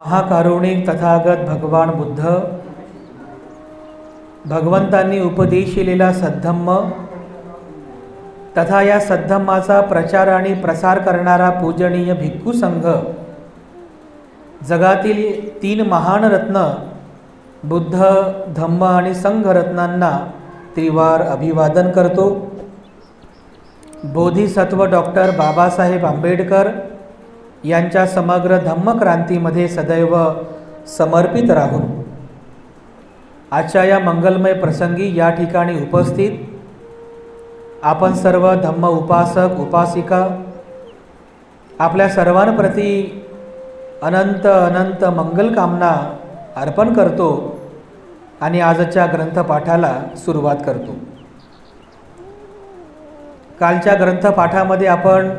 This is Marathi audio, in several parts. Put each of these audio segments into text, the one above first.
महाकारुणिक तथागत भगवान बुद्ध भगवंतांनी उपदेशिलेला सद्धम्म तथा या सद्धम्माचा प्रचार आणि प्रसार करणारा पूजनीय भिक्खू संघ जगातील 3 महान रत्न बुद्ध, धम्म आणि संघ रत्नांना त्रिवार अभिवादन करतो. बोधिसत्व डॉक्टर बाबासाहेब आंबेडकर यांच्या समग्र धम्मक्रांतीमध्ये सदैव समर्पित राहून आजच्या या मंगलमय प्रसंगी या ठिकाणी उपस्थित आपण सर्व धम्म उपासक उपासिका आपल्या सर्वांप्रती अनंत अनंत मंगलकामना अर्पण करतो आणि आजच्या ग्रंथपाठाला सुरुवात करतो. कालच्या ग्रंथपाठामध्ये आपण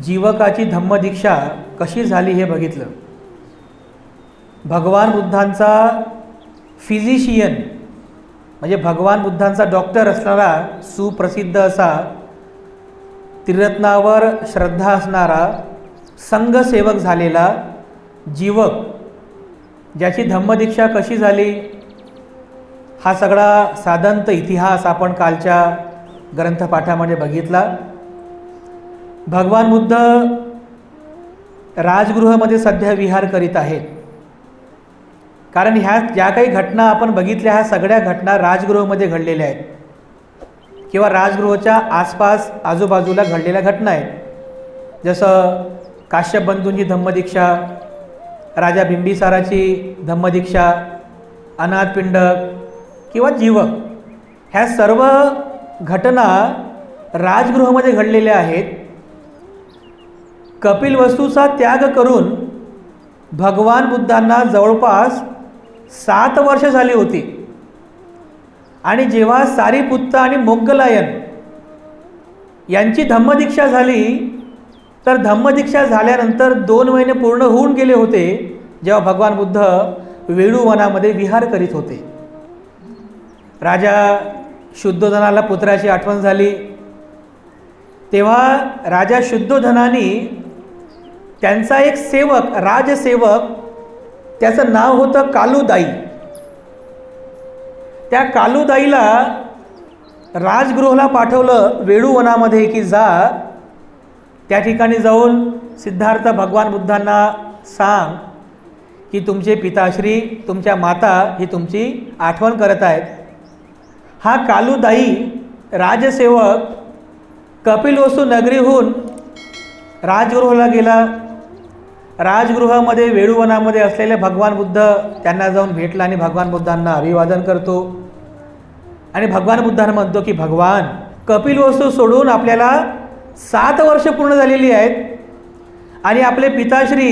जीवकाची धम्मदीक्षा कशी झाली हे बघितलं. भगवान बुद्धांचा फिजिशियन म्हणजे भगवान बुद्धांचा डॉक्टर असणारा सुप्रसिद्ध असा त्रिरत्नावर श्रद्धा असणारा संघसेवक झालेला जीवक ज्याची धम्मदीक्षा कशी झाली हा सगळा साधंत इतिहास आपण कालच्या ग्रंथपाठामध्ये बघितला. भगवान बुद्ध राजगृहामध्ये सध्या विहार करीत आहेत, कारण ह्या ज्या काही घटना आपण बघितल्या ह्या सगळ्या घटना राजगृहामध्ये घडलेल्या आहेत किंवा राजगृहाच्या आसपास आजूबाजूला घडलेल्या घटना आहेत. जसं काश्यप बंधूंची धम्मदीक्षा, राजा बिंबिसाराची धम्मदीक्षा, अनाथपिंडक किंवा जीवक, ह्या सर्व घटना राजगृहामध्ये घडलेल्या आहेत. कपिलवस्तूचा त्याग करून भगवान बुद्धांना जवळपास 7 वर्ष झाली होती आणि जेव्हा सारीपुत्त आणि मोग्गलायन यांची धम्मदीक्षा झाली तर धम्मदीक्षा झाल्यानंतर 2 महिने पूर्ण होऊन गेले होते जेव्हा भगवान बुद्ध वेळूवनामध्ये विहार करीत होते. राजा शुद्धोधनाला पुत्राची आठवण झाली तेव्हा राजा शुद्धोधनाने त्यांचा एक सेवक राजसेवक त्याचं नाव होतं कालूदाई, त्या कालूदाईला राजगृहाला पाठवलं वेळूवनामध्ये की जा त्या ठिकाणी जाऊन सिद्धार्थ भगवान बुद्धांना सांग की तुमचे पिताश्री तुमच्या माता ही तुमची आठवण करत आहेत. हा कालूदाई राजसेवक कपिलवस्तू नगरीहून राजगृहाला गेला. राजगृहामध्ये वेळूवनामध्ये असलेले भगवान बुद्ध त्यांना जाऊन भेटला आणि भगवान बुद्धांना अभिवादन करतो आणि भगवान बुद्धांना म्हणतो की भगवान, कपिलवस्तू सोडून आपल्याला 7 वर्ष पूर्ण झालेली आहेत आणि आपले पिताश्री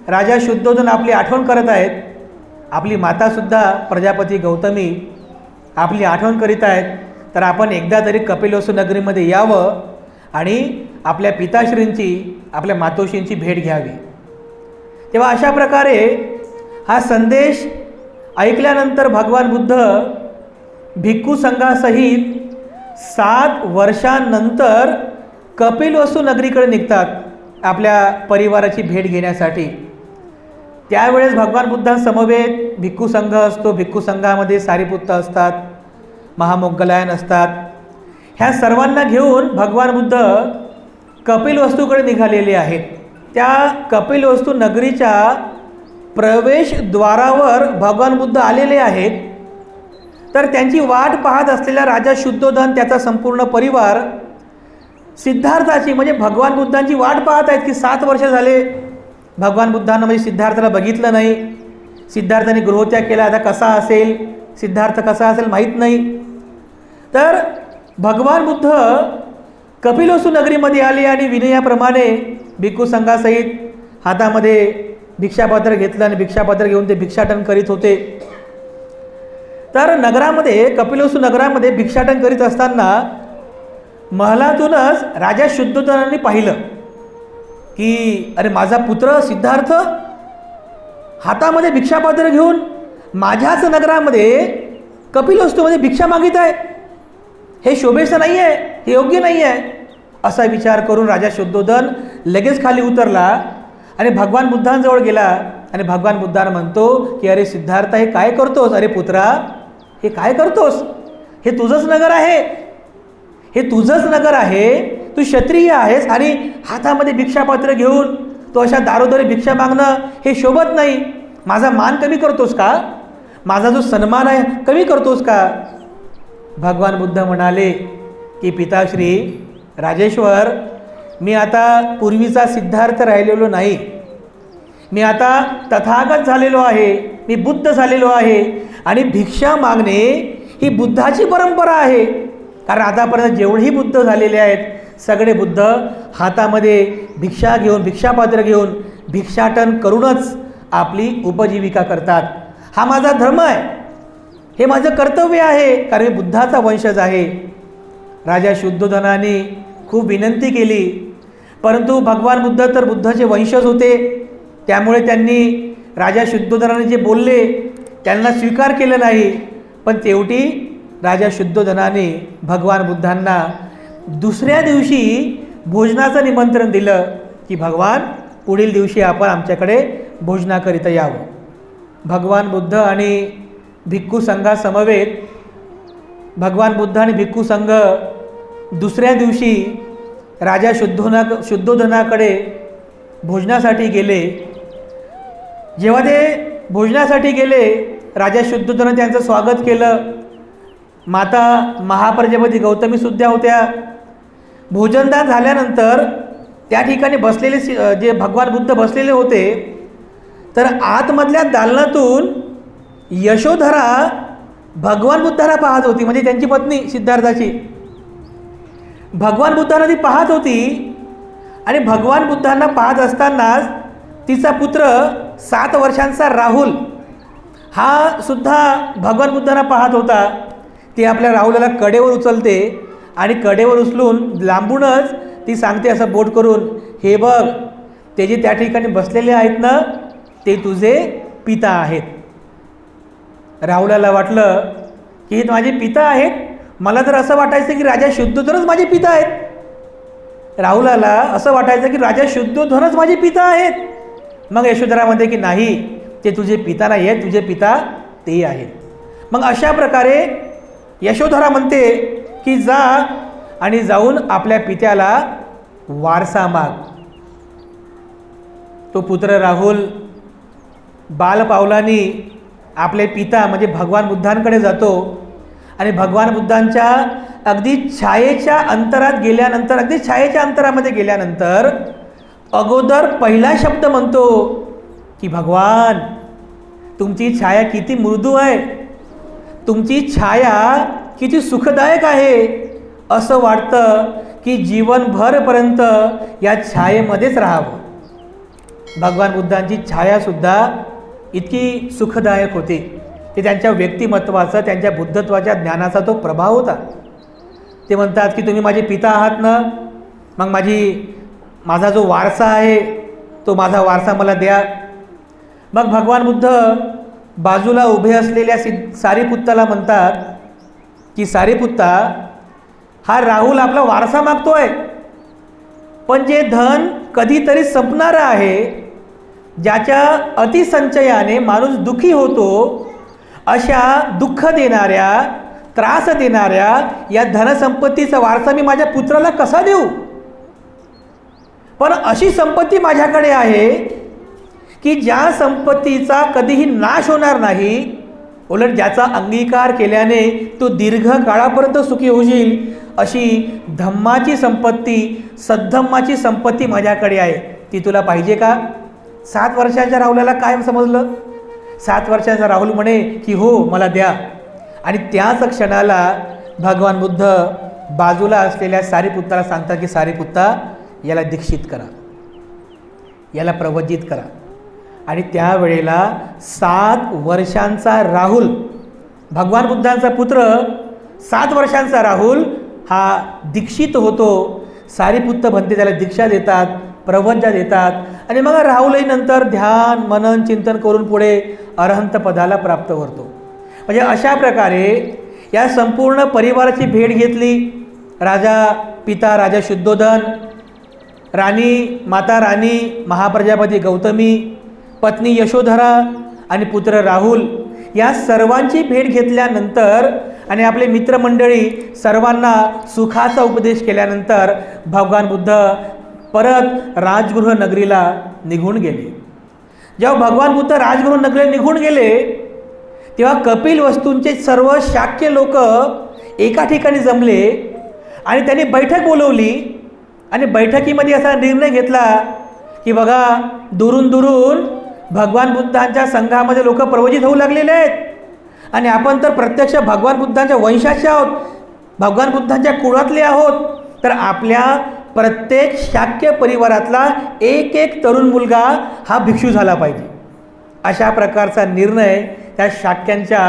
राजा शुद्धोधन आपली आठवण करत आहेत. आपली मातासुद्धा प्रजापती गौतमी आपली आठवण करीत आहेत. तर आपण एकदा तरी कपिलवस्तू नगरीमध्ये यावं आणि आपल्या पिताश्रींची आपल्या मातोश्रींची भेट घ्यावी. तेव्हा अशा प्रकारे हा संदेश ऐकल्यानंतर भगवान बुद्ध भिक्खू संघासहित 7 वर्षांनंतर कपिलवस्तू नगरीकडे निघतात आपल्या परिवाराची भेट घेण्यासाठी. त्यावेळेस भगवान बुद्धांसमवेत भिक्खू संघ असतो. भिक्खू संघामध्ये सारीपुत्त असतात, महामोग्गलायन असतात. ह्या सर्वांना घेऊन भगवान बुद्ध कपिलवस्तूकडे निघालेले आहेत. त्या कपिलवस्तू नगरीच्या प्रवेशद्वारावर भगवान बुद्ध आलेले आहेत. तर त्यांची वाट पाहत असलेला राजा शुद्धोधन त्याचा संपूर्ण परिवार सिद्धार्थाची म्हणजे भगवान बुद्धांची वाट पाहत आहेत की 7 वर्ष झाले भगवान बुद्धांना म्हणजे सिद्धार्थाला बघितलं नाही. सिद्धार्थाने गृहत्याग केला, आता कसा असेल सिद्धार्थ, कसा असेल माहीत नाही. तर भगवान बुद्ध कपिलवस्तू नगरीमध्ये आले आणि विनयाप्रमाणे भिक्खू संघासहित हातामध्ये भिक्षापात्र घेतलं आणि भिक्षापात्र घेऊन ते भिक्षाटन करीत होते. तर नगरामध्ये कपिलवस्तू नगरामध्ये भिक्षाटन करीत असताना महलातूनच राजा शुद्धोधनाने पाहिलं की अरे माझा पुत्र सिद्धार्थ हातामध्ये भिक्षापात्र घेऊन माझ्याच नगरामध्ये कपिलवस्तूमध्ये भिक्षा मागित आहे. हे शोभेचं नाही आहे, हे योग्य नाही आहे. असा विचार करून राजा शुद्धोधन लगेच खाली उतरला आणि भगवान बुद्धांजवळ गेला आणि भगवान बुद्धांना म्हणतो की अरे सिद्धार्थ, हे काय करतोस? अरे पुत्रा, हे काय करतोस? हे तुझंच नगर आहे, हे तुझंच नगर आहे, तू क्षत्रिय आहेस आणि हातामध्ये भिक्षापात्र घेऊन तो अशा दारोदारी भिक्षा मागणं हे शोभत नाही. माझा मान कमी करतोस का? माझा जो सन्मान आहे कमी करतोस का? भगवान बुद्ध म्हणाले की पिताश्री राजेश्वर, मी आता पूर्वीचा सिद्धार्थ राहिलेलो नाही, मी आता तथागत झालेलो आहे, मी बुद्ध झालेलो आहे आणि भिक्षा मागणे ही बुद्धाची परंपरा आहे. कारण आतापर्यंत जेवढेही बुद्ध झालेले आहेत सगळे बुद्ध हातामध्ये भिक्षा घेऊन, भिक्षापात्र घेऊन भिक्षाटन करूनच आपली उपजीविका करतात. हा माझा धर्म आहे, हे माझं कर्तव्य आहे, कारण मी बुद्धाचा वंशज आहे. राजा शुद्धोधनाने खूप विनंती केली, परंतु भगवान बुद्ध तर बुद्धाचे वंशज होते, त्यामुळे त्यांनी राजा शुद्धोधनाने जे बोलले त्यांना स्वीकार केलं नाही. पण तेवढी राजा शुद्धोधनाने भगवान बुद्धांना दुसऱ्या दिवशी भोजनाचं निमंत्रण दिलं की भगवान, पुढील दिवशी आपण आमच्याकडे भोजनाकरिता यावं. भगवान बुद्ध आणि भिक्खू संघासमवेत भगवान बुद्ध आणि भिक्खू संघ दुसऱ्या दिवशी राजा शुद्धोधनाकडे भोजनासाठी गेले. जेव्हा ते भोजनासाठी गेले, राजा शुद्धोधनाने त्यांचं स्वागत केलं. माता महाप्रजापती गौतमीसुद्धा होत्या. भोजनदान झाल्यानंतर त्या ठिकाणी बसलेले जे भगवान बुद्ध बसलेले होते, तर आतमधल्या दालनातून यशोधरा भगवान बुद्धांना पाहत होती, म्हणजे त्यांची पत्नी सिद्धार्थाची. भगवान बुद्धांना ती पाहत होती आणि भगवान बुद्धांना पाहत असतानाच तिचा पुत्र 7 वर्षांचा राहुल हा सुद्धा भगवान बुद्धांना पाहत होता. ती आपल्या राहुलाला कडेवर उचलते आणि कडेवर उचलून लांबूनच ती सांगते असं बोट करून, हे बघ, ते जे त्या ठिकाणी बसलेले आहेत ना, ते तुझे पिता आहेत. राहुलाला वाटलं की हे माझे पिता आहेत. मला तर असं वाटायचं की राजा शुद्धोधनच माझे पिता आहेत. राहुलाला असं वाटायचं की राजा शुद्धोधनच माझे पिता आहेत. मग यशोधरा म्हणते की नाही, ते तुझे पिता नाही आहेत, तुझे पिता ते आहेत. मग अशा प्रकारे यशोधरा म्हणते की जा आणि जाऊन आपल्या पित्याला वारसा माग. तो पुत्र राहुल बालपावलांनी आपले पिता म्हणजे भगवान बुद्धांकडे जातो आणि भगवान बुद्धांच्या अगदी छायेच्या अंतरात गेल्यानंतर, अगदी छायेच्या अंतरामध्ये गेल्यानंतर अगोदर पहिला शब्द म्हणतो की भगवान, तुमची छाया किती मृदू आहे, तुमची छाया किती सुखदायक आहे. असं वाटतं की जीवनभरपर्यंत या छायेमध्येच राहावं. भगवान बुद्धांची छायासुद्धा इतकी सुखदायक होती. ते त्यांच्या व्यक्तिमत्वाचा, त्यांच्या बुद्धत्वाच्या ज्ञानाचा तो प्रभाव होता. ते म्हणतात की तुम्ही माझे पिता आहात ना, मग माझा जो वारसा आहे तो माझा वारसा मला द्या. मग भगवान बुद्ध बाजूला उभे असलेल्या सारीपुत्ताला म्हणतात की सारीपुत्ता, हा राहुल आपला वारसा मागतोय, पण जे धन कधीतरी संपणारं आहे, ज्याच्या अतिसंचयाने माणूस दुःखी होतो, अशा दुःख देणाऱ्या, त्रास देणाऱ्या या धनसंपत्तीचा वारसा मी माझ्या पुत्राला कसा देऊ? पण अशी संपत्ती माझ्याकडे आहे की ज्या संपत्तीचा कधीही नाश होणार नाही, उलट ज्याचा अंगीकार केल्याने तो दीर्घ काळापर्यंत सुखी होशील, अशी धम्माची संपत्ती, सद्धम्माची संपत्ती माझ्याकडे आहे. ती तुला पाहिजे का? 7 वर्षाच्या राहुलाला काय समजलं? 7 वर्षाचा राहुल म्हणे की हो, मला द्या. आणि त्याच क्षणाला भगवान बुद्ध बाजूला असलेल्या सारीपुत्ताला सांगतात की सारीपुत्ता, याला दीक्षित करा, याला प्रवज्जित करा. आणि त्यावेळेला 7 वर्षांचा राहुल, भगवान बुद्धांचा पुत्र 7 वर्षांचा राहुल हा दीक्षित होतो. सारीपुत्त म्हणते त्याला दीक्षा देतात, प्रवज्जा देतात आणि मग राहुलही नंतर ध्यान, मनन, चिंतन करून पुढे अरहंत पदाला प्राप्त होतो. म्हणजे अशा प्रकारे या संपूर्ण परिवाराची भेट घेतली. पिता राजा शुद्धोधन, माता राणी, महाप्रजापती गौतमी, पत्नी यशोधरा आणि पुत्र राहुल या सर्वांची भेट घेतल्यानंतर आणि आपले मित्रमंडळी सर्वांना सुखाचा उपदेश केल्यानंतर भगवान बुद्ध परत राजगृह नगरीला निघून गेले. जेव्हा भगवान बुद्ध राजगृह नगरीला निघून गेले तेव्हा कपिलवस्तूंचे सर्व शाक्य लोक एका ठिकाणी जमले आणि त्यांनी बैठक बोलवली आणि बैठकीमध्ये असा निर्णय घेतला की बघा, दुरून दुरून भगवान बुद्धांच्या संघामध्ये लोक प्रवचित होऊ लागलेले आहेत आणि आपण तर प्रत्यक्ष भगवान बुद्धांच्या वंशाचे आहोत, भगवान बुद्धांच्या कुळातले आहोत, तर आपल्या प्रत्येक शाक्य परिवारातला एक एक तरुण मुलगा हा भिक्षू झाला पाहिजे. अशा प्रकारचा निर्णय त्या शाक्यांच्या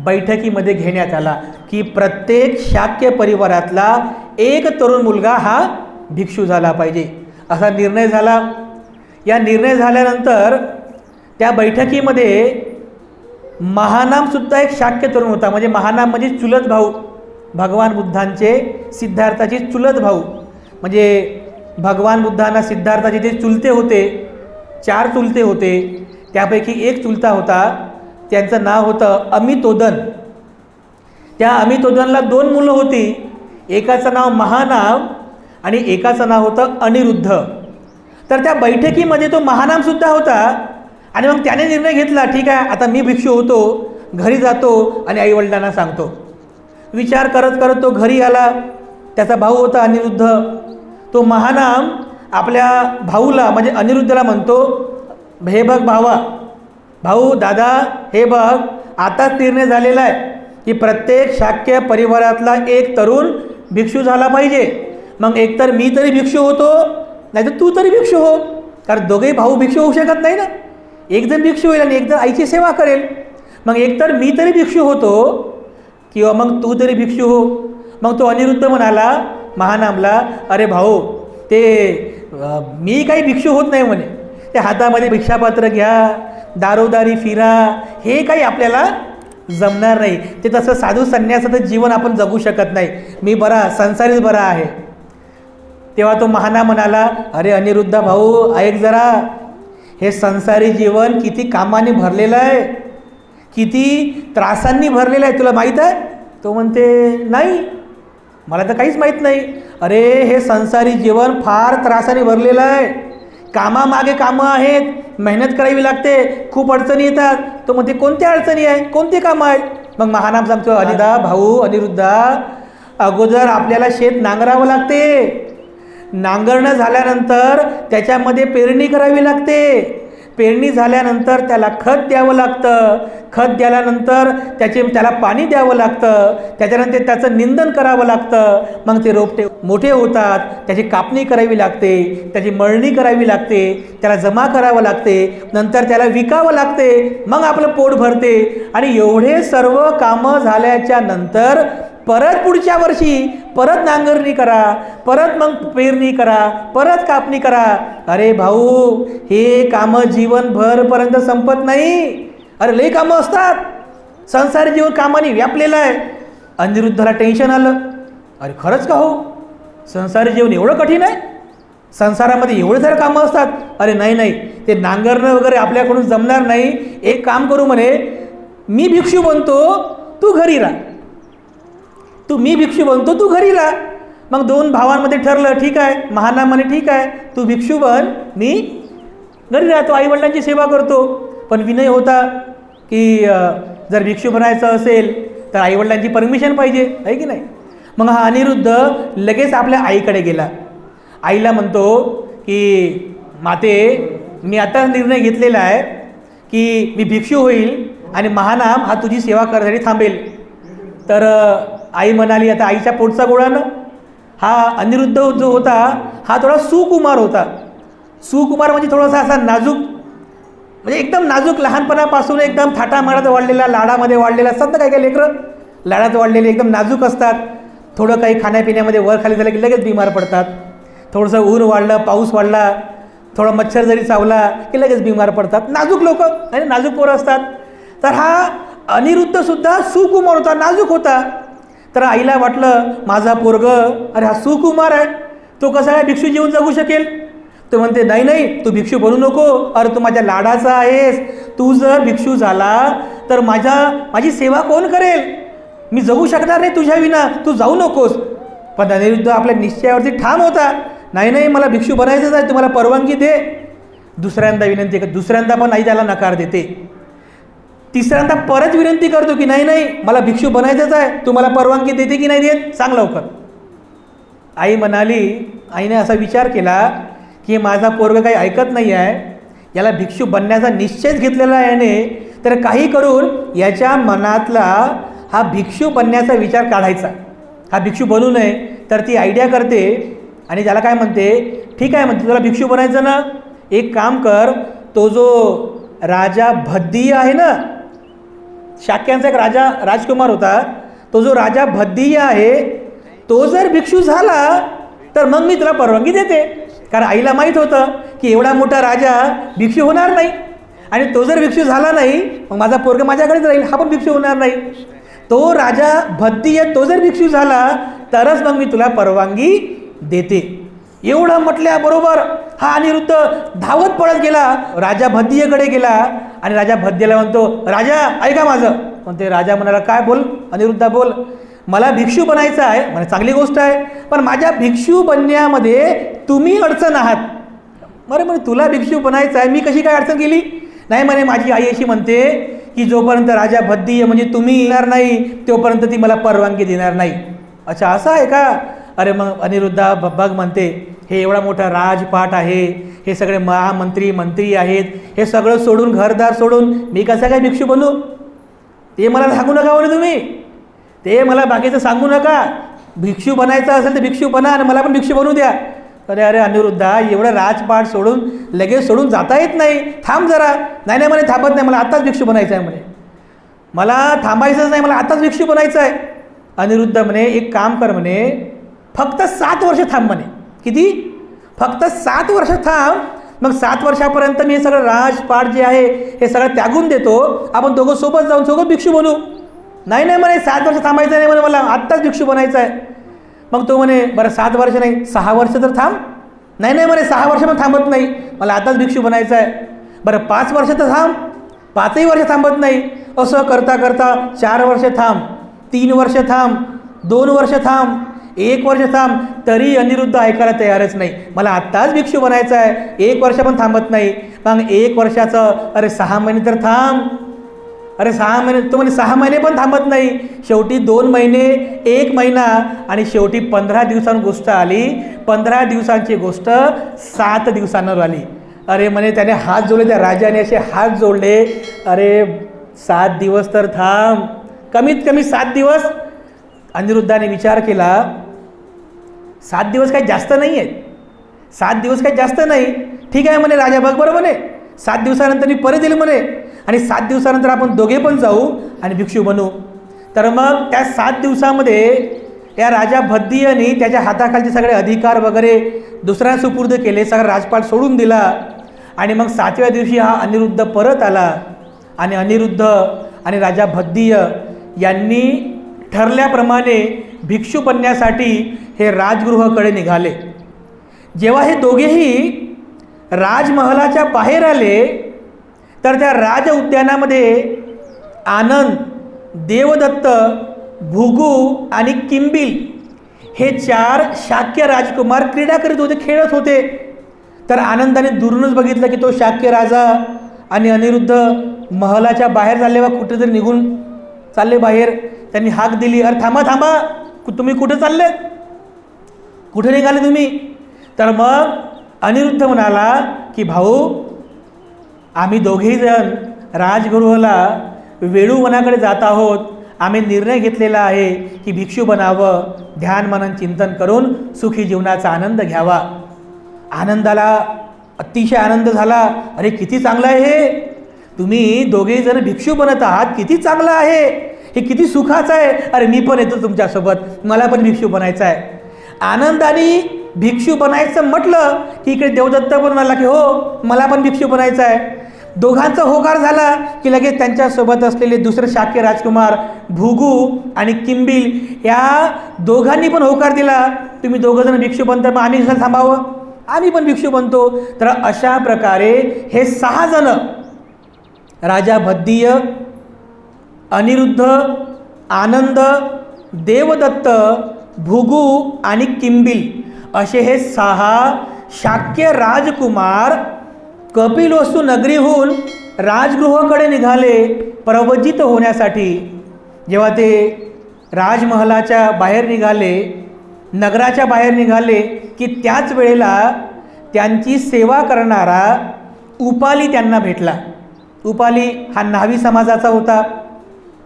बैठकीमध्ये घेण्यात आला की प्रत्येक शाक्य परिवारातला एक तरुण मुलगा हा भिक्षू झाला पाहिजे, असा निर्णय झाला. या निर्णय झाल्यानंतर त्या बैठकीमध्ये महानामसुद्धा एक शाक्य तरुण होता. म्हणजे महानाम म्हणजे चुलत भाऊ, भगवान बुद्धांचे सिद्धार्थाचे चुलत भाऊ. म्हणजे भगवान बुद्धांना सिद्धार्थाचे जे चुलते होते, 4 चुलते होते, त्यापैकी एक चुलता होता, त्यांचं नाव होतं अमितोदन. त्या अमितोदनला 2 मुलं होती, एकाचं नाव महानाम आणि एकाचं नाव होतं अनिरुद्ध. तर त्या बैठकीमध्ये तो महानामसुद्धा होता आणि मग त्याने निर्णय घेतला, ठीक आहे आता मी भिक्षू होतो, घरी जातो आणि आईवडिलांना सांगतो. विचार करत करत तो घरी आला. त्याचा भाऊ होता अनिरुद्ध. तो महानाम आपल्या भाऊला म्हणजे अनिरुद्धला म्हणतो, हे बघ भाऊ दादा, हे बघ आताच निर्णय झालेला आहे की प्रत्येक शाक्य परिवारातला एक तरुण भिक्षू झाला पाहिजे. मग एकतर मी तरी भिक्षू होतो, नाही तर तू तरी भिक्षू हो, कारण दोघेही भाऊ भिक्षू होऊ शकत नाही ना. एक जण भिक्षू होईल आणि एक जण आईची सेवा करेल. मग एकतर मी तरी भिक्षू होतो किंवा मग तू तरी भिक्षू हो. मग तो अनिरुद्ध म्हणाला महानामला, अरे भाऊ ते मी काही भिक्षू होत नाही म्हणे, ते हातामध्ये भिक्षापात्र घ्या, दारोदारी फिरा, हे काही आपल्याला जमणार नाही, ते तसं साधू संन्यासाचं जीवन आपण जगू शकत नाही, मी बरा संसारीच बरा आहे. तेव्हा तो महानाम म्हणाला, अरे अनिरुद्ध भाऊ ऐक जरा, हे संसारी जीवन किती कामाने भरलेलं आहे, किती त्रासांनी भरलेलं आहे, तुला माहीत आहे? तो म्हणते नाही, मला तर काहीच माहीत नाही. अरे हे संसारी जीवन फार त्रासाने भरलेलं आहे, कामामागे कामं आहेत, मेहनत करावी लागते, खूप अडचणी येतात. तो म्हणते कोणत्या अडचणी आहे, कोणते कामं आहेत? मग महानाम सांगतो, अनिरुद्धा, अगोदर आपल्याला शेत नांगरावं लागते, नांगरणं झाल्यानंतर त्याच्यामध्ये पेरणी करावी लागते, पेरणी झाल्यानंतर त्याला खत द्यावं लागतं, खत द्याल्यानंतर त्याला पाणी द्यावं लागतं, त्याच्यानंतर त्याचं निंदन करावं लागतं, मग ते रोपटे मोठे होतात, त्याची कापणी करावी लागते, त्याची मळणी करावी लागते, त्याला जमा करावं लागते, नंतर त्याला विकावं लागते, मग आपलं पोट भरते. आणि एवढे सर्व कामं झाल्याच्या नंतर परत पुढच्या वर्षी परत नांगरणी करा, परत मग पेरणी करा, परत कापणी करा. अरे भाऊ हे कामं जीवनभरपर्यंत संपत नाही, अरे लई कामं असतात, संसारी जीवन कामाने व्यापलेलं आहे. अनिरुद्धला टेन्शन आलं, अरे खरंच का हो, संसारी जीवन एवढं कठीण आहे, संसारामध्ये एवढे सारे कामं असतात? अरे नाही, ते नांगरणं वगैरे आपल्याकडून जमणार नाही, एक काम करू म्हणे, मी भिक्षू बनतो, तू घरी राहा, मी भिक्षू बनतो, तू घरी राहा. मग 2 भावांमध्ये ठरलं, ठीक आहे, महानाम म्हणे ठीक आहे, तू भिक्षू बन, मी घरी राहतो, आईवडिलांची सेवा करतो. पण विनय होता की जर भिक्षू बनायचं असेल तर आईवडिलांची परमिशन पाहिजे, आहे की नाही? मग हा अनिरुद्ध लगेच आपल्या आईकडे गेला. आईला म्हणतो की माते, मी आता निर्णय घेतलेला आहे की मी भिक्षू होईल आणि महानाम हा तुझी सेवा करण्यासाठी थांबेल. तर आई म्हणाली, आता आईच्या पोटचा गोळानं हा अनिरुद्ध जो होता हा थोडा सुकुमार होता. सुकुमार म्हणजे थोडासा असा नाजूक, म्हणजे एकदम नाजूक, लहानपणापासून एकदम थाटामाटात वाढलेला, लाडामध्ये वाढलेला असतात ना, काही लेकरं लाडात वाढलेले एकदम नाजूक असतात. थोडं काही खाण्यापिण्यामध्ये वर खाली झालं की लगेच बिमार पडतात. थोडंसं ऊन वाढलं, पाऊस वाढला, थोडा मच्छर जरी चावला की लगेच बिमार पडतात. नाजूक लोक आणि नाजूक पोरं असतात. तर हा अनिरुद्धसुद्धा सुकुमार होता, नाजूक होता. तर आईला वाटलं माझा पोरग, अरे हा सुकुमार आहे, तो कसा काय भिक्षू जीवन जगू शकेल? तो म्हणते नाही नाही, तू भिक्षू बनू नको, अरे तू माझ्या लाडाचा आहेस, तू जर भिक्षू झाला तर माझी सेवा कोण करेल, मी जगू शकणार नाही तुझ्या विना, तू जाऊ नकोस. पण अनिरुद्ध आपल्या निश्चयावरती ठाम होता, नाही नाही मला भिक्षू बनायचंच आहे, तुम्हाला परवानगी दे. दुसऱ्यांदा विनंती कर, दुसऱ्यांदा पण आई त्याला नकार देते. तिसऱ्यांदा परत विनंती करतो की नाही नाही मला भिक्षू बनायचंच आहे, तुम्हाला परवानगी देते की नाही देत, सांग लवकर. आई म्हणाली, आईने असा विचार केला की माझा पोरगा काही ऐकत नाही आहे, याला भिक्षू बनण्याचा निश्चयच घेतलेला आहे याने, तर काही करून याच्या मनातला हा भिक्षू बनण्याचा विचार काढायचा, हा भिक्षू बनू नये. तर ती आयडिया करते आणि त्याला काय म्हणते, ठीक आहे म्हणते, तुला भिक्षू बनायचं ना, एक काम कर, तो जो राजा भद्दीय आहे ना, शाक्यांचा एक राजकुमार होता, तो जो राजा भद्दीय आहे तो जर भिक्षू झाला तर मग मी तुला परवानगी देते. कारण आईला माहीत होतं की एवढा मोठा राजा भिक्षू होणार नाही, आणि तो जर भिक्षू झाला नाही मग माझा पोरगा माझ्याकडेच राहील, हा पण भिक्षू होणार नाही. तो राजा भद्दीय तो जर भिक्षू झाला तरच मग मी तुला परवानगी देते. एवढं म्हटल्याबरोबर हा अनिरुद्ध धावत पळत गेला, राजा भद्दीयकडे गेला आणि राजा भद्दीला म्हणतो, राजा ऐका माझं. म्हणते राजा म्हणाला, काय बोल अनिरुद्धा बोल. मला भिक्षू बनायचं आहे. म्हणजे चांगली गोष्ट आहे, पण माझ्या भिक्षू बनण्यामध्ये तुम्ही अडचण आहात. बरं म्हणे तुला भिक्षू बनायचं आहे, मी कशी काय अडचण केली. नाही म्हणे माझी आई अशी म्हणते की जोपर्यंत राजा भद्दीय म्हणजे तुम्ही येणार नाही तोपर्यंत ती मला परवानगी देणार नाही. अच्छा असं आहे का. अरे मग अनिरुद्धा बघ म्हणते, हे एवढा मोठा राजपाट आहे, हे सगळे महामंत्री मंत्री आहेत, हे सगळं सोडून घरदार सोडून मी कसं काय भिक्षू बनू. ते मला सांगू नका म्हणे तुम्ही, ते मला बाकीचं सांगू नका. भिक्षू बनायचं असेल तर भिक्षू बना आणि मला पण भिक्षू बनवू द्या. अरे अरे अनिरुद्धा एवढं राजपाट सोडून लगेच सोडून जाता येत नाही, थांब जरा. नाही नाही म्हणे थांबत नाही, मला आत्ताच भिक्षू बनायचं आहे म्हणे, मला थांबायचंच नाही, मला आत्ताच भिक्षू बनायचं आहे. अनिरुद्ध म्हणे एक काम कर म्हणे, फक्त 7 वर्ष थांब म्हणे. किती. फक्त 7 वर्ष थांब, मग 7 वर्षापर्यंत मी हे सगळं राजपाट जे आहे हे सगळं त्यागून देतो, आपण दोघं सोबत जाऊन सोबत भिक्षू बनू. नाही नाही म्हणे 7 वर्ष थांबायचं नाही म्हणे, मला आत्ताच भिक्षू बनायचं आहे. मग तो म्हणे बरं 7 वर्ष नाही 6 वर्ष तर थांब. नाही नाही म्हणे 6 वर्ष पण थांबत नाही, मला आताच भिक्षू बनायचं आहे. बरं 5 वर्ष तर थांब. 5ही वर्ष थांबत नाही. असं करता करता 4 वर्ष थांब, 3 वर्ष थांब, 2 वर्ष थांब, 1 वर्ष थांब, तरी अनिरुद्ध ऐकायला तयारच नाही. मला आत्ताच भिक्षू बनायचं आहे, 1 वर्ष पण थांबत नाही. मग 1 वर्षाचं, अरे 6 महिने तर थांब. अरे 6 महिने, तो म्हणजे 6 महिने पण थांबत नाही. शेवटी 2 महिने, 1 महिना आणि शेवटी 15 दिवसांनी गोष्ट आली. 15 दिवसांची गोष्ट 7 दिवसांवर आली. अरे म्हणे त्याने हात जोडले, त्या राजाने असे हात जोडले, अरे 7 दिवस तर थांब, कमीत कमी 7 दिवस. अनिरुद्धाने विचार केला, 7 दिवस काही जास्त नाही आहेत, 7 दिवस काही जास्त नाही. ठीक आहे म्हणे राजा, बघ बरं म्हणे 7 दिवसानंतर मी परत येईल म्हणे, आणि 7 दिवसानंतर आपण दोघे पण जाऊ आणि भिक्षू बनू. तर मग त्या 7 दिवसामध्ये या राजा भद्दीयने त्याच्या हाताखालचे सगळे अधिकार वगैरे दुसऱ्या सुपूर्द केले, सगळा राजपाट सोडून दिला. आणि मग 7व्या दिवशी हा अनिरुद्ध परत आला आणि अनिरुद्ध आणि राजा भद्दीय यांनी ठरल्याप्रमाणे भिक्षू बनण्यासाठी हे राजगृहाकडे निघाले. जेव्हा हे दोघेही राजमहालाच्या बाहेर आले तर त्या राज उद्यानामध्ये आनंद, देवदत्त, भृगू आणि किंबिल हे 4 शाक्य राजकुमार क्रीडा करीत होते, खेळत होते. तर आनंदाने दुरूनच बघितलं की तो शाक्य राजा आणि अनिरुद्ध महलाच्या बाहेर चालले व कुठेतरी निघून चालले बाहेर. त्यांनी हाक दिली, अरे थांबा थांबा, तुम्ही कुठे चालले, कुठे निघाले तुम्ही. तर मग अनिरुद्ध म्हणाला की भाऊ, आम्ही दोघेही जण राजगृहाला वेणुवनाकडे जात आहोत. आम्ही निर्णय घेतलेला आहे की भिक्षू बनावं, ध्यान मनन चिंतन करून सुखी जीवनाचा आनंद घ्यावा. आनंदाला अतिशय आनंद झाला. अरे किती चांगलं आहे हे, तुम्ही दोघेही जण भिक्षू बनत आहात, किती चांगलं आहे हे, किती सुखाचं आहे. अरे मी पण येतो तुमच्यासोबत, मला पण भिक्षू बनायचं आहे. आनंदाने भिक्षू बनायचं म्हटलं की इकडे देवदत्त पण म्हणाला की हो मला पण भिक्षू बनायचं आहे. दोघांचा होकार झाला की लगेच त्यांच्यासोबत असलेले दुसरे शाक्य राजकुमार भृगू आणि किंबिल या दोघांनी पण होकार दिला, तुम्ही दोघं जण भिक्षू बनता, मग आम्ही कसं थांबावं, आम्ही पण भिक्षू बनतो. तर अशा प्रकारे हे 6 जण, राजा भद्दीय, अनिरुद्ध, आनंद, देवदत्त, भृगू आणि किंबिल असे हे 6 शाक्य राजकुमार कपिलवस्तू नगरीहून राजगृहाकडे निघाले प्रवजित होण्यासाठी. जेव्हा ते राजमहालाच्या बाहेर निघाले, नगराच्या बाहेर निघाले, की त्याच वेळेला त्यांची सेवा करणारा उपाली त्यांना भेटला. उपाली हा न्हावी समाजाचा होता.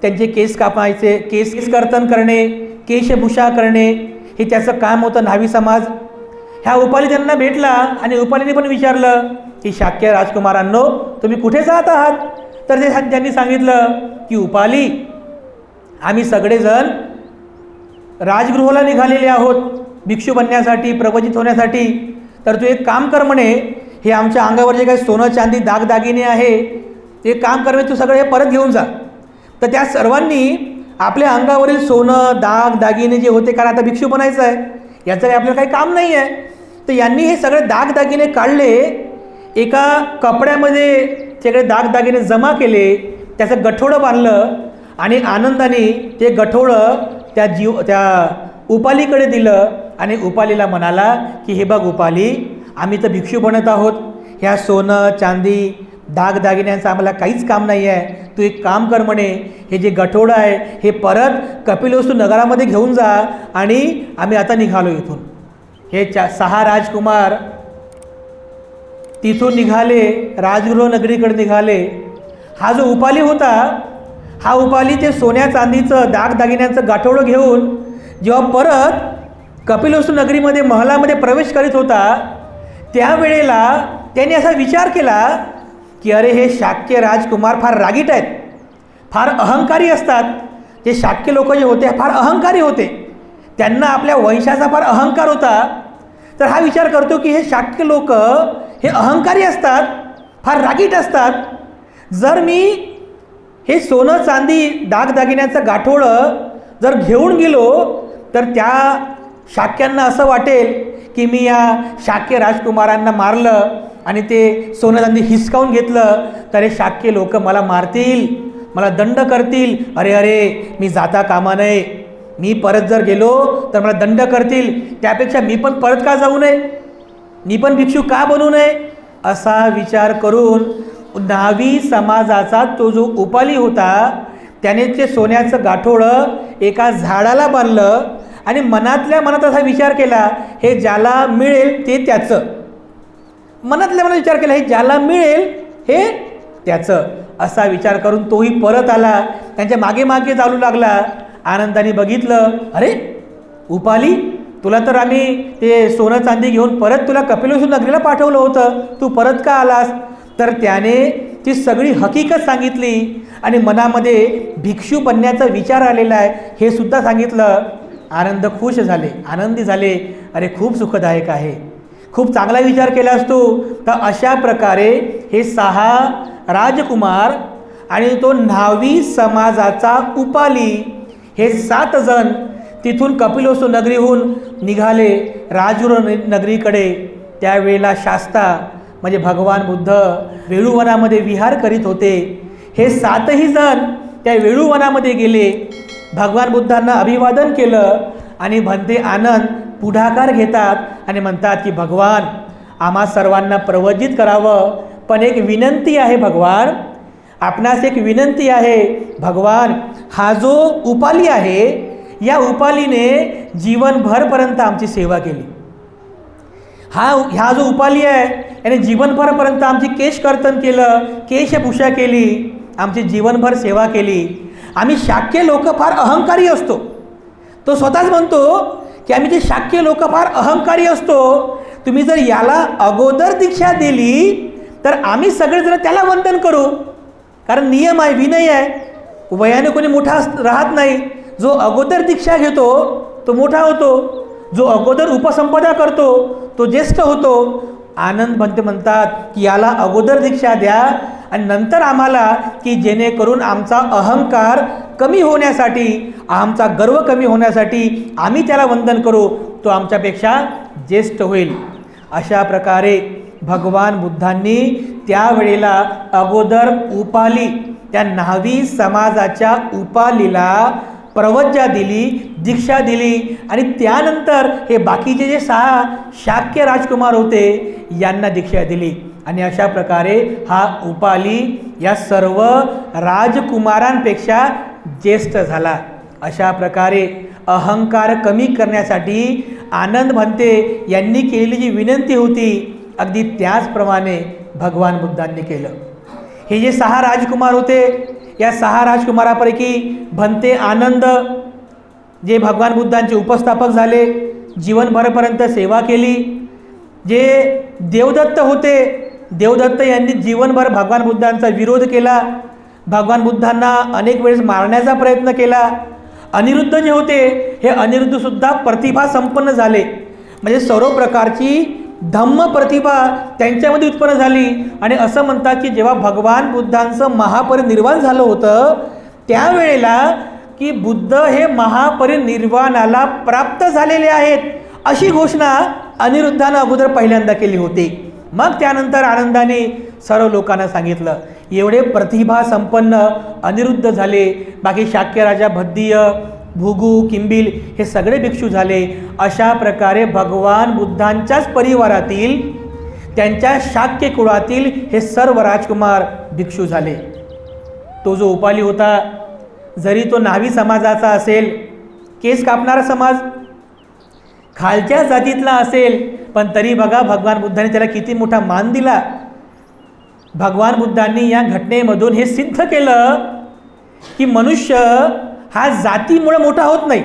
त्यांचे केस कापायचे, केस कर्तन करणे, केशभूषा करणे हे त्याचं काम होतं. न्हावी समाज. ह्या उपाली त्यांना भेटला आणि उपालीने पण विचारलं की शाक्य राजकुमारांनो, तुम्ही कुठे जात आहात? तर त्यांनी सांगितलं की उपाली, आम्ही सगळेजण राजगृहाला निघालेले आहोत भिक्षू बनण्यासाठी, प्रवचित होण्यासाठी. तर तू एक काम कर म्हणे, हे आमच्या अंगावर जे काही सोनं चांदी दागदागिने आहे ते काम कर, तू सगळे हे परत घेऊन जा. तर त्या सर्वांनी आपल्या अंगावरील सोनं दागदागिने जे होते, कारण आता भिक्षू बनायचं आहे, याचं काही आपल्याला काही काम नाही आहे, तर यांनी हे सगळे दागदागिने काढले, एका कपड्यामध्ये सगळे दागदागिने जमा केले, त्याचं गठोडं बांधलं आणि आनंदाने ते गठोडं त्या उपालीकडे दिलं आणि उपालीला म्हणाला की हे बघ उपाली, आम्ही तर भिक्षू बनत आहोत, ह्या सोनं चांदी दागदागिन्यांचं आम्हाला काहीच काम नाही आहे. तू एक काम कर म्हणे, हे जे गठोडं आहे हे परत कपिलवस्तू नगरामध्ये घेऊन जा आणि आम्ही आता निघालो इथून. हे 6 राजकुमार तिथून निघाले, राजगृह नगरीकडे निघाले. हा जो उपाली होता, हा उपाली ते सोन्या चांदीचं दागदागिन्यांचं गाठोडं घेऊन जेव्हा परत कपिलवस्तू नगरीमध्ये महलामध्ये प्रवेश करीत होता, त्यावेळेला त्यांनी असा विचार केला की अरे, हे शाक्य राजकुमार फार रागीट आहेत, फार अहंकारी असतात. ते शाक्य लोक जे होते फार अहंकारी होते, त्यांना आपल्या वंशाचा फार अहंकार होता. तर हा विचार करतो की हे शाक्य लोक हे अहंकारी असतात, फार रागीट असतात. जर मी हे सोनं चांदी दागदागिन्याचं गाठोडं जर घेऊन गेलो तर त्या शाक्यांना असं वाटेल की मी या शाक्य राजकुमारांना मारलं आणि ते सोनं चांदी हिसकावून घेतलं, तर हे शाक्य लोक मला मारतील, मला दंड करतील. अरे अरे, मी जाता कामा नये, मी परत जर गेलो तर मला दंड करतील, त्यापेक्षा मी पण परत का जाऊ नये, मी पण भिक्षू का बनू नये, असा विचार करून न्हावी समाजाचा तो जो उपाली होता त्याने ते सोन्याचं गाठोडं एका झाडाला बांधलं आणि मनातल्या मनात असा विचार केला, हे ज्याला मिळेल ते त्याचं. मनातल्या मनात विचार केला, हे ज्याला मिळेल हे त्याचं, असा विचार करून तोही परत आला, त्यांच्या मागे मागे चालू लागला. आनंदाने बघितलं, अरे उपाली, तुला तर आम्ही ते सोनं चांदी घेऊन परत तुला कपिलवस्तू नगरीला पाठवलं होतं, तू परत का आलास? तर त्याने ती सगळी हकीकत सांगितली आणि मनामध्ये भिक्षू बनण्याचा विचार आलेला आहे हे सुद्धा सांगितलं. आनंद खुश झाले, आनंदी झाले. अरे, खूप सुखदायक आहे, खूप चांगला विचार केला असतो. तर अशा प्रकारे हे 6 राजकुमार आणि तो न्हावी समाजाचा उपाली हे 7 जण तिथून कपिलवस्तू नगरीहून निघाले राजगृह नगरीकडे. त्यावेळेला शास्ता म्हणजे भगवान बुद्ध वेळूवनामध्ये विहार करीत होते. हे 7ही जण त्या वेळूवनामध्ये गेले, भगवान बुद्धांना अभिवादन केलं आणि भंते आनंद पुढाकार घेतात आणि म्हणतात की भगवान, आम्हा सर्वांना प्रवजित करावं, पण एक विनंती आहे भगवान, आपणास एक विनंती आहे भगवान. हा जो उपाली आहे, या उपालीने जीवनभरपर्यंत आमची सेवा केली. हा जो उपाली आहे याने जीवनभरपर्यंत आमची केश कर्तन केलं, केशभूषा केली, आमची जीवनभर सेवा केली. आम्ही शाक्य लोक फार अहंकारी असतो. तो स्वतःच म्हणतो की आम्ही जे शाक्य लोक फार अहंकारी असतो, तुम्ही जर याला अगोदर दीक्षा दिली तर आम्ही सगळेजण त्याला वंदन करू, कारण नियम आहे, विनय आहे. वयाने कोणी मोठा राहत नाही. जो अगोदर दीक्षा घेतो तो मोठा होतो, जो अगोदर उपसंपदा करतो तो ज्येष्ठ होतो. आनंद म्हणतात की याला अगोदर दीक्षा द्या आणि नंतर आम्हाला, की जेणेकरून आमचा अहंकार कमी होण्यासाठी, आमचा गर्व कमी होण्यासाठी आम्ही त्याला वंदन करू, तो आमच्यापेक्षा ज्येष्ठ होईल. अशा प्रकारे भगवान बुद्धांनी त्यावेळेला अगोदर उपाली, त्या न्हावी समाजाच्या उपालीला प्रवज्जा दिली, दीक्षा दिली आणि त्यानंतर हे बाकीचे जे 6 शाक्य राजकुमार होते यांना दीक्षा दिली. आणि अशा प्रकारे हा उपाली या सर्व राजकुमारांपेक्षा ज्येष्ठ झाला. अशा प्रकारे अहंकार कमी करण्यासाठी आनंद भंते यांनी केलेली जी विनंती होती अगदी त्याचप्रमाणे भगवान बुद्धांनी केलं. हे जे 6 राजकुमार होते, या 6 राजकुमारापैकी भंते आनंद जे भगवान बुद्धांचे उपस्थापक झाले, जीवनभरपर्यंत सेवा केली. जे देवदत्त होते, देवदत्त यांनी जीवनभर भगवान बुद्धांचा विरोध केला, भगवान बुद्धांना अनेक वेळेस मारण्याचा प्रयत्न केला. अनिरुद्ध जे होते हे अनिरुद्धसुद्धा प्रतिभा संपन्न झाले, म्हणजे सर्व प्रकारची धम्म प्रतिभा त्यांच्यामध्ये उत्पन्न झाली. आणि असं म्हणतात की जेव्हा भगवान बुद्धांचं महापरिनिर्वाण झालं होतं त्यावेळेला की बुद्ध हे महापरिनिर्वाणाला प्राप्त झालेले आहेत अशी घोषणा अनिरुद्धानं अगोदर पहिल्यांदा केली होती. मग त्यानंतर आनंदाने सर्व लोकांना सांगितलं. एवढे प्रतिभा संपन्न अनिरुद्ध झाले. बाकी शाक्य राजा भद्दीय, भृगु, किंबिल हे सगळे भिक्षू झाले. अशा प्रकारे भगवान बुद्धांच्याच परिवारातील, त्यांच्या शाक्य कुळातील हे सर्व राजकुमार भिक्षू झाले. तो जो उपाली होता, जरी तो न्हावी समाजाचा असेल, केस कापणारा समाज, खालच्या जातीतला असेल, पण तरी बघा भगवान बुद्धांनी त्याला किती मोठा मान दिला. भगवान बुद्धांनी या घटनेमधून हे सिद्ध केलं की मनुष्य हा जातीमुळे मोठा होत नाही,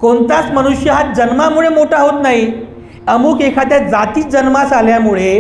कोणताच मनुष्य हा जन्मामुळे मोठा होत नाही. अमुक एखाद्या जातीत जन्मास आल्यामुळे,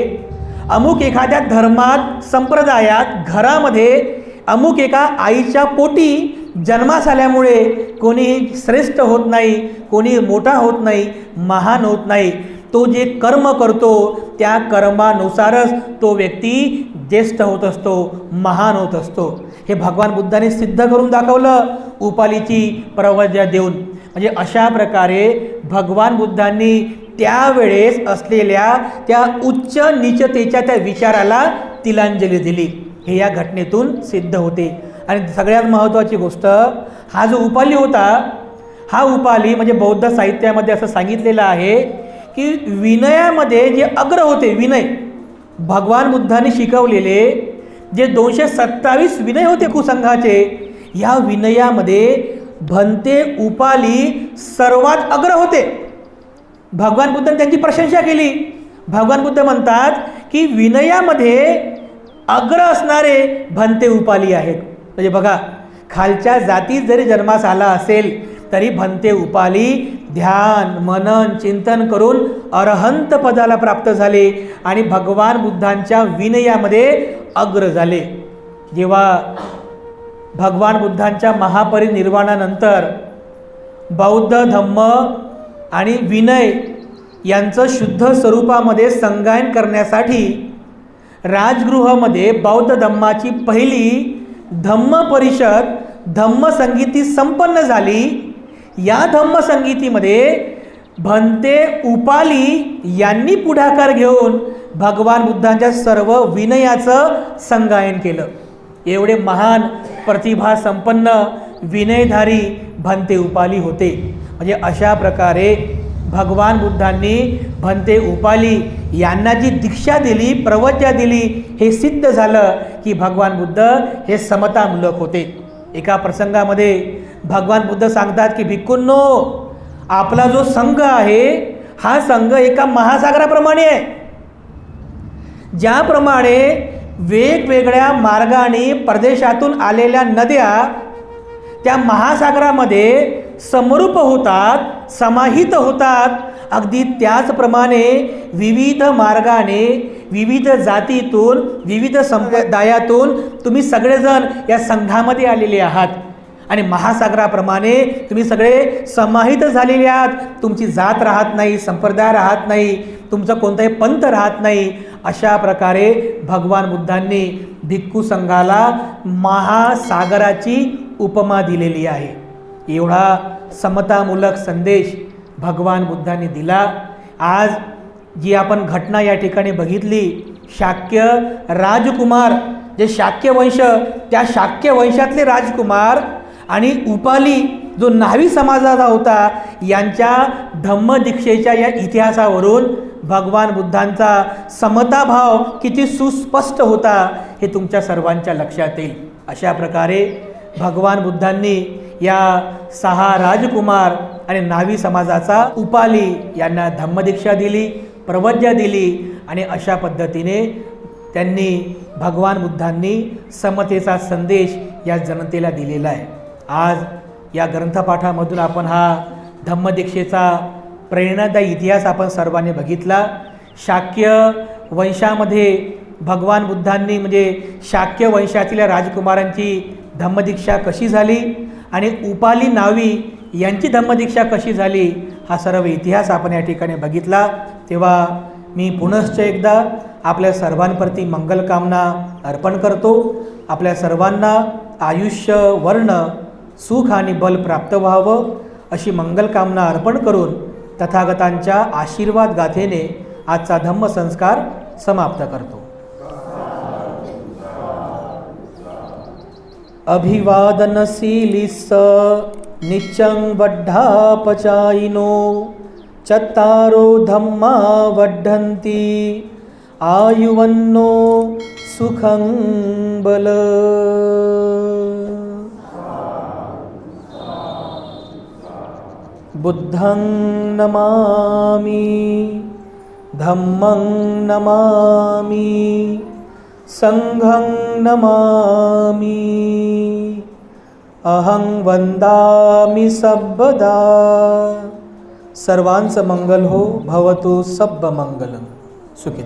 अमुक एखाद्या धर्मात, संप्रदायात, घरामध्ये अमुक एका आईच्या पोटी जन्मास आल्यामुळे कोणी श्रेष्ठ होत नाही, कोणी मोठा होत नाही, महान होत नाही. तो जे कर्म करतो त्या कर्मानुसारच तो व्यक्ती ज्येष्ठ होत असतो, महान होत असतो. हे भगवान बुद्धांनी सिद्ध करून दाखवलं उपालीची प्रवज्ञा देऊन. म्हणजे अशा प्रकारे भगवान बुद्धांनी त्यावेळेस असलेल्या त्या उच्च नीचतेच्या त्या विचाराला तिलांजली दिली. हे या घटनेतून सिद्ध होते. आणि सगळ्यात महत्त्वाची गोष्ट, हा जो उपाली होता, हा उपाली म्हणजे बौद्ध साहित्यामध्ये असं सांगितलेलं आहे की विनयामध्ये जे अग्र होते, विनय भगवान बुद्धांनी शिकवलेले जे 227 विनय होते कुसंघाचे, या विनयामध्ये भंते उपाली सर्वात अग्र होते. भगवान बुद्धांनी त्यांची प्रशंसा केली. भगवान बुद्ध म्हणतात की विनयामध्ये अग्र असणारे भंते उपाली आहेत. म्हणजे बघा, खालच्या जातीत जरी जन्मास आला असेल तरी भंते उपाली ध्यान, मनन, चिंतन करून अरहंत पदाला प्राप्त झाले आणि भगवान बुद्धांच्या विनयामध्ये अग्र झाले. जेव्हा भगवान बुद्धांच्या महापरिनिर्वाणानंतर बौद्ध धम्म आणि विनय यांचं शुद्ध स्वरूपामध्ये संगायन करण्यासाठी राजगृहामध्ये बौद्ध धम्माची पहिली धम्म परिषद धम्मसंगीती संपन्न झाली. या धम्मसंगीतीमध्ये भंते उपाली यांनी पुढाकार घेऊन भगवान बुद्धांच्या सर्व विनयाचं संगायन केलं. एवढे महान प्रतिभा संपन्न विनयधारी भंते उपाली होते. म्हणजे अशा प्रकारे भगवान बुद्धांनी भंते उपाली यांना जी दीक्षा दिली, प्रवज्ञा दिली, हे सिद्ध झालं की भगवान बुद्ध हे समतामूलक होते. एका प्रसंगामध्ये भगवान बुद्ध सांगतात की भिक्खूंनो, आपला जो संघ आहे हा संघ एका महासागराप्रमाणे आहे. ज्याप्रमाणे वेगवेगळ्या मार्गाने परदेशातून आलेल्या नद्या त्या महासागरामध्ये समरूप होतात, समाहित होतात, अगदी त्याचप्रमाणे विविध मार्गाने, विविध जातीतून, विविध संप्रदायातून तुम्ही सगळेजण या संघामध्ये आलेले आहात आणि महासागराप्रमाणे तुम्ही सगळे समाहित झालेले आहात. तुमची जात राहत नाही, संप्रदाय राहत नाही, तुमचं कोणताही पंथ राहत नाही. अशा प्रकारे भगवान बुद्धांनी भिक्खू संघाला महासागराची उपमा दिलेली आहे. एवढा समतामूलक संदेश भगवान बुद्धांनी दिला. आज जी आपण घटना या ठिकाणी बघितली, शाक्य राजकुमार, जे शाक्य वंश, त्या शाक्य वंशातले राजकुमार आणि उपाली जो न्हावी समाजाचा होता, यांच्या धम्मदीक्षेच्या या इतिहासावरून भगवान बुद्धांचा समताभाव किती सुस्पष्ट होता हे तुमच्या सर्वांच्या लक्षात येईल. अशा प्रकारे भगवान बुद्धांनी या 6 राजकुमार आणि न्हावी समाजाचा उपाली यांना धम्मदीक्षा दिली, प्रवज्ञा दिली आणि अशा पद्धतीने त्यांनी भगवान बुद्धांनी समतेचा संदेश या जनतेला दिलेला आहे. आज या ग्रंथपाठामधून आपण हा धम्मदीक्षेचा प्रेरणादायी इतिहास आपण सर्वांनी बघितला. शाक्य वंशामध्ये भगवान बुद्धांनी म्हणजे शाक्य वंशातील राजकुमारांची धम्मदीक्षा कशी झाली आणि उपाली नावी यांची धम्मदीक्षा कशी झाली, हा सर्व इतिहास आपण या ठिकाणी बघितला. तेव्हा मी पुनश्च एकदा आपल्या सर्वांप्रती मंगलकामना अर्पण करतो. आपल्या सर्वांना आयुष्य, वर्ण, सुख आणि बल प्राप्त व्हावं अशी मंगलकामना अर्पण करून तथागतांच्या आशीर्वाद गाथेने आजचा धम्मसंस्कार समाप्त करतो. अभिवादनशीलिस्स नित्यं वड्ढापचायिनो चत्तारो धम्मा वड्ढन्ति आयुवन्नो सुखं बल. बुद्धं नमामि, धम्मं नमामि, संघं नमामि, अहं वंदामि सर्वदा. सर्वांचं मंगल हो. भवतु सब मंगलम. सुखी